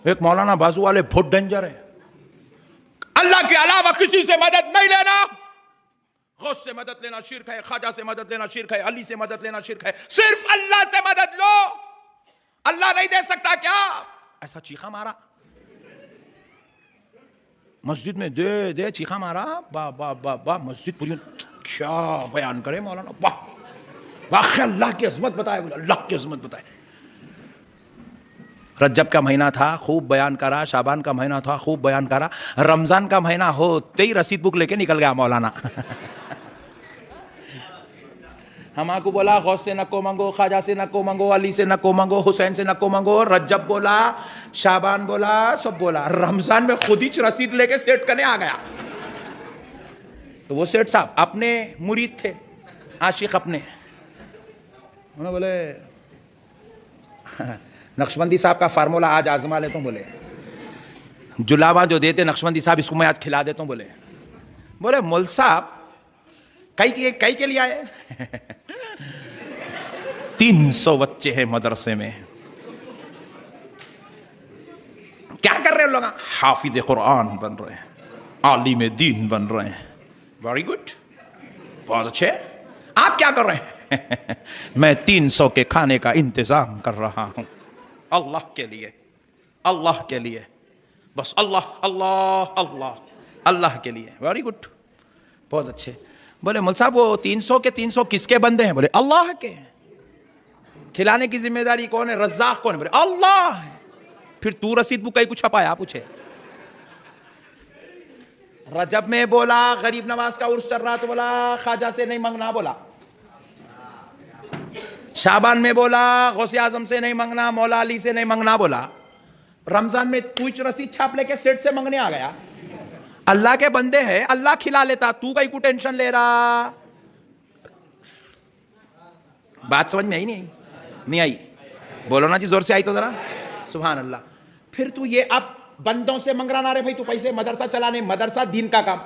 एक मौलाना बाजू वाले बहुत डेंजर है, अल्लाह के अलावा किसी से मदद नहीं लेना, गौस से मदद लेना शिर्क है, ख्वाजा से मदद लेना शिर्क है, अली से मदद लेना शिर्क है, सिर्फ अल्लाह से मदद लो। अल्लाह नहीं दे सकता क्या? ऐसा चीखा मारा मस्जिद में, दे दे चीखा मारा, वाह वाह वाह वाह, मस्जिद पूरी क्या बयान करे मौलाना, वाह वाह, अल्लाह की अजमत बताए, अल्लाह की अजमत बताए। रज्जब का महीना था, खूब बयान करा, शाबान का महीना था, खूब बयान करा, रमजान का महीना होते ही रसीद बुक लेके निकल गया मौलाना। हमाको बोला गौस से नको मंगो, ख्वाजा से नको मंगो, अली से नको मंगो, हुसैन से नको मंगो, रज्जब बोला, शाबान बोला, सब बोला, रमजान में खुद ही रसीद लेके सेठ करने आ गया। तो वो सेठ साहब अपने मुरीद थे, आशिक अपने, उन्होंने बोले नक्शबंदी साहब का फार्मूला आज आजमा लेता हूँ, बोले जुलाबा जो देते नक्शबंदी साहब इसको मैं आज खिला देता हूँ। बोले मौल साहब कई के लिए आए? 300 बच्चे हैं मदरसे में, क्या कर रहे हैं लोग? हाफिज कुरान बन रहे हैं, आलिम दीन बन रहे हैं। वेरी गुड, बहुत अच्छे। आप क्या कर रहे हैं? मैं 300 के खाने का इंतजाम कर रहा हूं, अल्लाह के लिए, अल्लाह के लिए, बस अल्लाह अल्लाह अल्लाह अल्लाह के लिए। वेरी गुड, बहुत अच्छे। बोले मौल साहब वो 300 के 300 किसके बंदे हैं? बोले अल्लाह के। खिलाने की जिम्मेदारी कौन है? रज़्ज़ाक़ कौन है? बोले अल्लाह है। फिर तू रसीद बुक कहीं कुछ छपाया? पूछे। रजब में बोला गरीब नवाज का उर्स चल रहा तो बोला ख्वाजा से नहीं मांगना, बोला शाबान में बोला गौसे आजम से नहीं मांगना, मौला अली से नहीं मांगना, बोला रमजान में तू रसीद छाप लेके सेठ से मांगने आ गया। अल्लाह के बंदे हैं, अल्लाह खिला लेता, तू कहीं को टेंशन ले रहा। बात समझ में आई नहीं आई? बोलो ना जी, जोर से आई तो जरा, सुभान अल्लाह। फिर तू ये अब बंदों से मंग रहा रे भाई, तू पैसे मदरसा चलाने, मदरसा दीन का काम,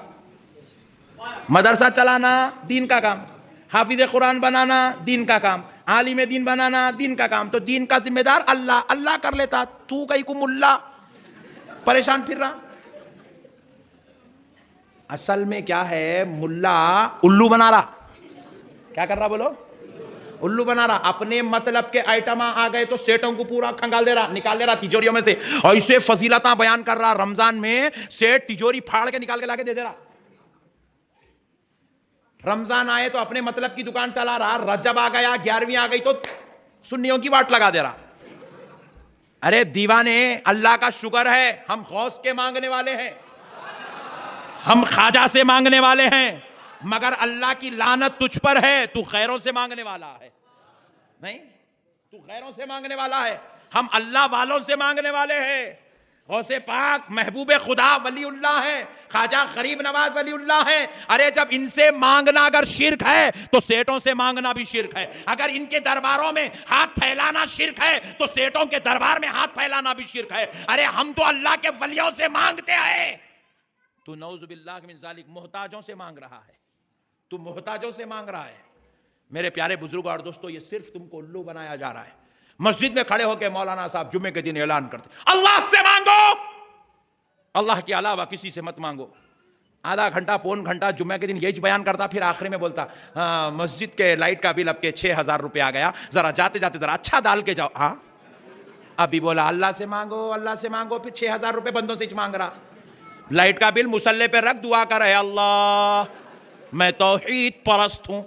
मदरसा चलाना दीन का काम, हाफिज कुरान बनाना दीन का काम, आलिम दीन बनाना दीन का काम। तो दीन का जिम्मेदार अल्लाह, अल्लाह कर लेता, तू कहीं को मुल्ला परेशान फिर रहा। असल में क्या है, मुल्ला उल्लू बना रहा। क्या कर रहा बोलो? उल्लू बना रहा। अपने मतलब के आइटम आ गए तो सेठों को पूरा खंगाल दे रहा, निकाल दे रहा तिजोरियों में से। ऐसे फजीलता बयान कर रहा, रमजान में सेठ तिजोरी फाड़ के निकाल के लाके दे दे रहा। रमजान आए तो अपने मतलब की दुकान चला रहा, रजब आ गया, 11वीं आ गई तो सुन्नियों की वाट लगा दे रहा। अरे दीवाने, अल्लाह का शुक्र है हम गौस के मांगने वाले हैं, हम ख्वाजा से मांगने वाले हैं, मगर अल्लाह की लानत तुझ पर है, तू गैरों से मांगने वाला है। नहीं, तू गैरों से मांगने वाला है, हम अल्लाह वालों से मांगने वाले हैं। गौसे पाक महबूब खुदा वलीउल्लाह है, ख्वाजा गरीब नवाज वलीउल्लाह है। अरे जब इनसे मांगना अगर शिर्क है तो सेठों से मांगना भी शिर्क है। अगर इनके दरबारों में हाथ फैलाना शिर्क है तो सेठों के दरबार में हाथ फैलाना भी शिर्क है। अरे हम तो अल्लाह के वलियों से मांगते हैं, तू नऊज़ बिल्लाह मिन ज़ालिक मोहताजों से मांग रहा है, तू मोहताजों से मांग रहा है। मेरे प्यारे बुजुर्ग और दोस्तों, ये सिर्फ तुमको उल्लू बनाया जा रहा है। मस्जिद में खड़े होकर मौलाना साहब जुम्मे के दिन ऐलान करते, अल्लाह से मांगो, अल्लाह के अलावा किसी से मत मांगो। आधा घंटा पौन घंटा जुम्मे के दिन यही बयान करता, फिर आखिरी में बोलता मस्जिद के लाइट का बिल अब के 6,000 रुपये आ गया, जरा जाते जाते जरा अच्छा डाल के जाओ। हाँ, अभी बोला अल्लाह से मांगो, अल्लाह से मांगो, फिर 6,000 रुपये बंदों से मांग रहा। लाइट का बिल मुसल्ले पे रख, दुआ कर, है अल्लाह मैं तौहीद परस्त हूं,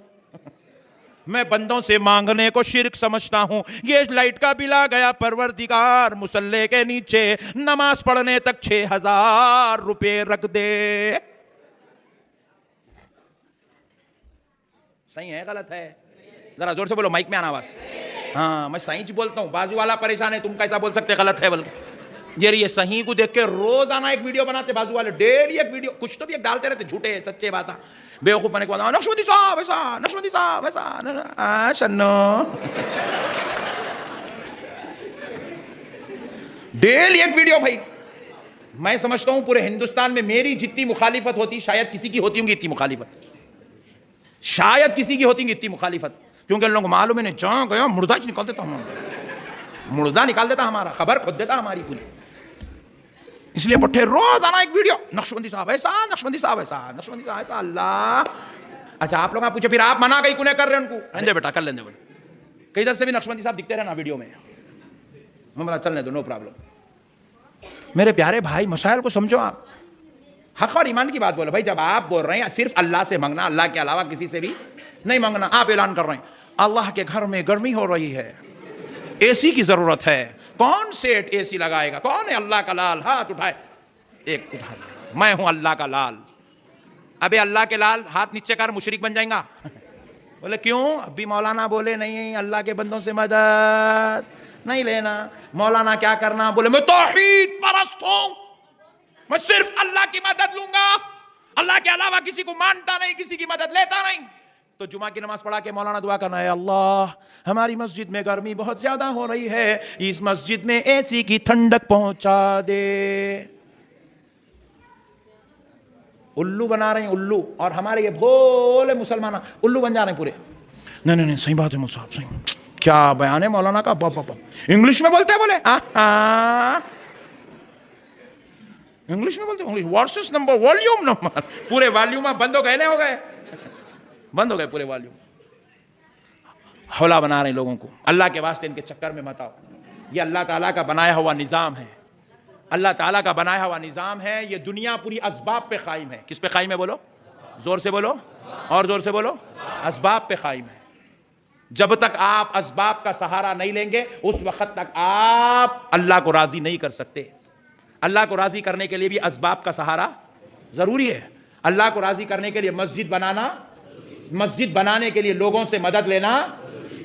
मैं बंदों से मांगने को शिर्क समझता हूं। ये लाइट का बिल आ गया, परवरदिगार मुसल्ले के नीचे नमाज पढ़ने तक 6,000 रुपये रख दे। सही है गलत है? जरा जोर से बोलो, माइक में आना आवाज। हाँ, मैं सही बोलता हूं, बाजू वाला परेशान है, तुम कैसा बोल सकते गलत है? बल्कि ये सही को देख के रोजाना एक वीडियो बनाते बाजू वाले, डेली एक वीडियो, कुछ तो भी एक डालते रहते, झूठे सच्चे बात बेवकूफ बने के बाद नक्शबंदी साहब ऐसा, नक्शबंदी साहब ऐसा, शन्नो डेली एक वीडियो। भाई मैं समझता हूं पूरे हिंदुस्तान में मेरी जितनी मुखालिफत होती शायद किसी की होती होंगी इतनी मुखालिफत, शायद किसी की होती होंगी इतनी मुखालिफत, क्योंकि लोगों को मालूम है जहां गया मुर्दा निकाल देता हूं, मुर्दा निकाल देता हमारा, खबर खुद देता हमारी पूरी। इसलिए पट्टे रोज आना एक वीडियो, नक्शबंदी साहब ऐसा, नक्शबंदी साहब ऐसा, नक्शबंदी साहब ऐसा। अल्लाह, अच्छा आप लोग पूछे फिर आप मना कहीं कुने कर रहे हैं उनको? रहने बेटा, कर लेने बोले, कई इधर से भी नक्शबंदी साहब दिखते रहे ना वीडियो में, हमारा चलने दो, नो प्रॉब्लम। मेरे प्यारे भाई, मसाइल को समझो आप, हक और ईमान की बात बोलो भाई। जब आप बोल रहे हैं सिर्फ अल्लाह से मांगना, अल्लाह के अलावा किसी से भी नहीं मांगना, आप ऐलान कर रहे हैं अल्लाह के घर में गर्मी हो रही है, एसी की जरूरत है, कौन सेठ एसी लगाएगा? कौन है अल्लाह का लाल? हाथ उठाए, एक उठा, मैं हूं अल्लाह का लाल। अबे अल्लाह के लाल, हाथ नीचे कर, मुशरिक बन जाएगा। बोले क्यों? अभी मौलाना बोले नहीं, अल्लाह के बंदों से मदद नहीं लेना। मौलाना क्या करना? बोले मैं तौहीद परस्त हूं, मैं सिर्फ अल्लाह की मदद लूंगा, अल्लाह के अलावा किसी को मानता नहीं, किसी की मदद लेता नहीं। तो जुमा की नमाज पढ़ा के मौलाना दुआ करना है, अल्लाह हमारी मस्जिद में गर्मी बहुत ज्यादा हो रही है, इस मस्जिद में एसी की ठंडक पहुंचा दे। उल्लू बना रहे हैं, उल्लू। और हमारे ये भोले मुसलमान उल्लू बन जा रहे हैं पूरे। नहीं नहीं नहीं, सही बात है मौलवी साहब, सही, क्या बयान है मौलाना का, इंग्लिश में बोलते हैं, बोले इंग्लिश में बोलते हैं, English versus number, volume number, पूरे वॉल्यूम बंद हो गए, नहीं हो गए, बंद हो गए पूरे वॉल्यूम। हौला बना रहे हैं लोगों को। अल्लाह के वास्ते इनके चक्कर में मत आओ, ये अल्लाह ताला का बनाया हुआ निज़ाम है, अल्लाह ताला का बनाया हुआ निज़ाम है। ये दुनिया पूरी असबाब पे कायम है। किस पे कायम है? बोलो, जोर से बोलो, और जोर से बोलो, असबाब पे कायम है। जब तक आप असबाब का सहारा नहीं लेंगे, उस वक्त तक आप अल्लाह को राजी नहीं कर सकते। अल्लाह को राजी करने के लिए भी असबाब का सहारा जरूरी है। अल्लाह को राजी करने के लिए मस्जिद बनाना, मस्जिद बनाने के लिए लोगों से मदद लेना,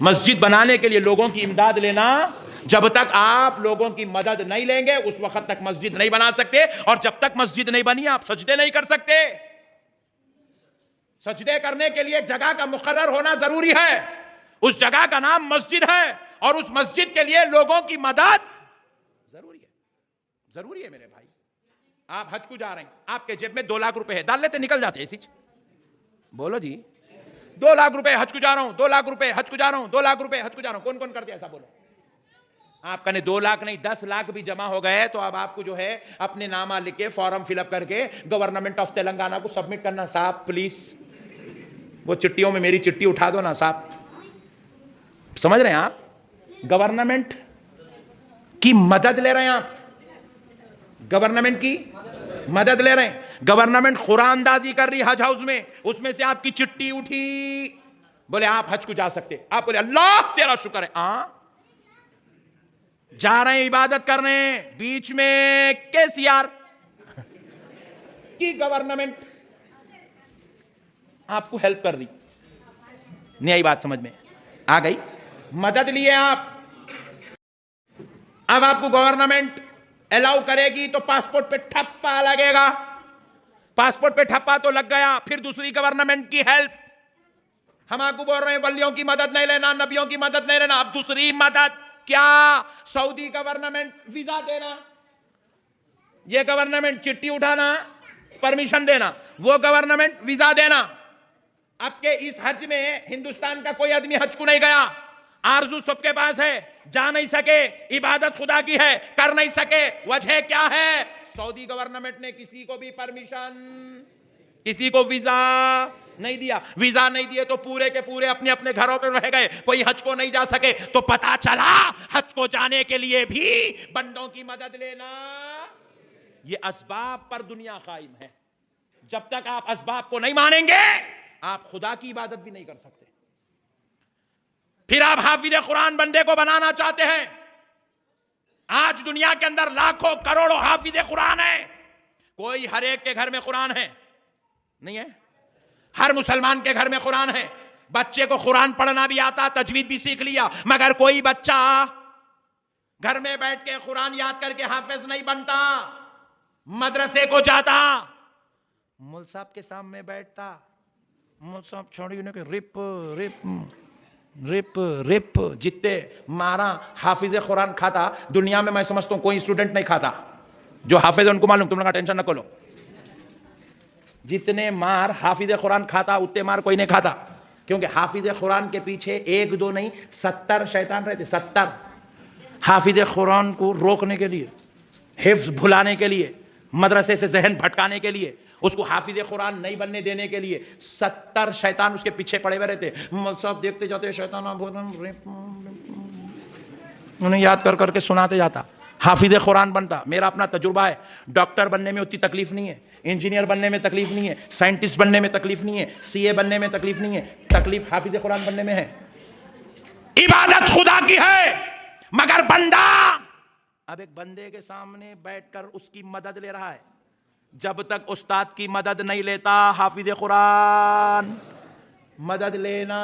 मस्जिद बनाने के लिए लोगों की इमदाद लेना। जब तक आप लोगों की मदद नहीं लेंगे, उस वक्त तक मस्जिद नहीं बना सकते। और जब तक मस्जिद नहीं बनी, आप सजदे नहीं कर सकते। सजदे करने के लिए एक जगह का मुकर्रर होना जरूरी है, उस जगह का नाम मस्जिद है, और उस मस्जिद के लिए लोगों की मदद जरूरी है, जरूरी है। मेरे भाई, आप हज को जा रहे हैं, आपके जेब में 2 लाख रुपए है, डाल लेते निकल जाते इसी। बोलो जी, 2 लाख रुपए हज को जा रहा हूं, 2 लाख रुपए हज को जा रहा हूं, 2 लाख रुपए हज को जा रहा हूं। कौन कौन करते ऐसा? बोलो। आपका ने 2 लाख नहीं 10 लाख भी जमा हो गए तो अब आपको जो है अपने नामा लिख के फॉर्म फिलअप करके गवर्नमेंट ऑफ तेलंगाना को सबमिट करना। साहब प्लीज वो चिट्ठियों में मेरी चिट्ठी उठा दो ना साहब। समझ रहे हैं आप? गवर्नमेंट की मदद ले रहे हैं आप, गवर्नमेंट की मदद ले रहे हैं। गवर्नमेंट कुरानदाजी कर रही हज हाउस में, उसमें से आपकी चिट्ठी उठी, बोले आप हज को जा सकते। आप बोले अल्लाह तेरा शुक्र है, जा रहे हैं इबादत करने, बीच में केसीआर की गवर्नमेंट आपको हेल्प कर रही। नहीं आई बात समझ में? आ गई? मदद लिए आप, अब आपको गवर्नमेंट अलाउ करेगी तो पासपोर्ट पे ठप्पा लगेगा। पासपोर्ट पे ठप्पा तो लग गया, फिर दूसरी गवर्नमेंट की हेल्प। हम आपको बोल रहे हैं वलियों की मदद नहीं लेना, नबियों की मदद नहीं लेना। अब दूसरी मदद क्या? सऊदी गवर्नमेंट वीजा देना, ये गवर्नमेंट चिट्ठी उठाना, परमिशन देना, वो गवर्नमेंट वीजा देना। अब के इस हज में हिंदुस्तान का कोई आदमी हज को नहीं गया, आरजू सबके पास है, जा नहीं सके, इबादत खुदा की है, कर नहीं सके। वजह क्या है? सऊदी गवर्नमेंट ने किसी को भी परमिशन, किसी को वीजा नहीं दिया। वीजा नहीं दिए तो पूरे के पूरे अपने अपने घरों पर रह गए, कोई हज को नहीं जा सके। तो पता चला हज को जाने के लिए भी बंदों की मदद लेना। ये असबाब पर दुनिया कायम है। जब तक आप असबाब को नहीं मानेंगे, आप खुदा की इबादत भी नहीं कर सकते। फिर आप हाफिज कुरान बंदे को बनाना चाहते हैं। आज दुनिया के अंदर लाखों करोड़ों हाफिज कुरान है, कोई हर एक के घर में कुरान है नहीं है? हर मुसलमान के घर में कुरान है। बच्चे को कुरान पढ़ना भी आता, तजवीद भी सीख लिया, मगर कोई बच्चा घर में बैठ के कुरान याद करके हाफिज नहीं बनता। मदरसे को जाता, मुल साहब के सामने बैठता, मुल साहब छोड़ी के रिप रिप रिप रिप जितने मारा हाफिज कुरान खाता दुनिया में, मैं समझता हूं कोई स्टूडेंट नहीं खाता। जो हाफिज है उनको मालूम, तुम लोग का टेंशन न करो। जितने मार हाफिज कुरान खाता उतने मार कोई नहीं खाता, क्योंकि हाफिज कुरान के पीछे 1 2 नहीं 70 शैतान रहते। 70 हाफिज कुरान को रोकने के लिए, हिफ्ज भुलाने के लिए मदरसे से जहन भटकाने के लिए, उसको हाफिज कुरान नहीं बनने देने के लिए 70 शैतान उसके पीछे पड़े हुए रहते। सब देखते जाते, शैतान उन्हें याद कर करके सुनाते जाता, हाफिज कुरान बनता। मेरा अपना तजुर्बा है, डॉक्टर बनने में उतनी तकलीफ नहीं है, इंजीनियर बनने में तकलीफ नहीं है, साइंटिस्ट बनने में तकलीफ नहीं है, सीए बनने में तकलीफ नहीं है, तकलीफ हाफिज कुरान बनने में है। इबादत खुदा की है, मगर बंदा अब एक बंदे के सामने बैठकर उसकी मदद ले रहा है। जब तक उस्ताद की मदद नहीं लेता हाफिज कुरान, मदद लेना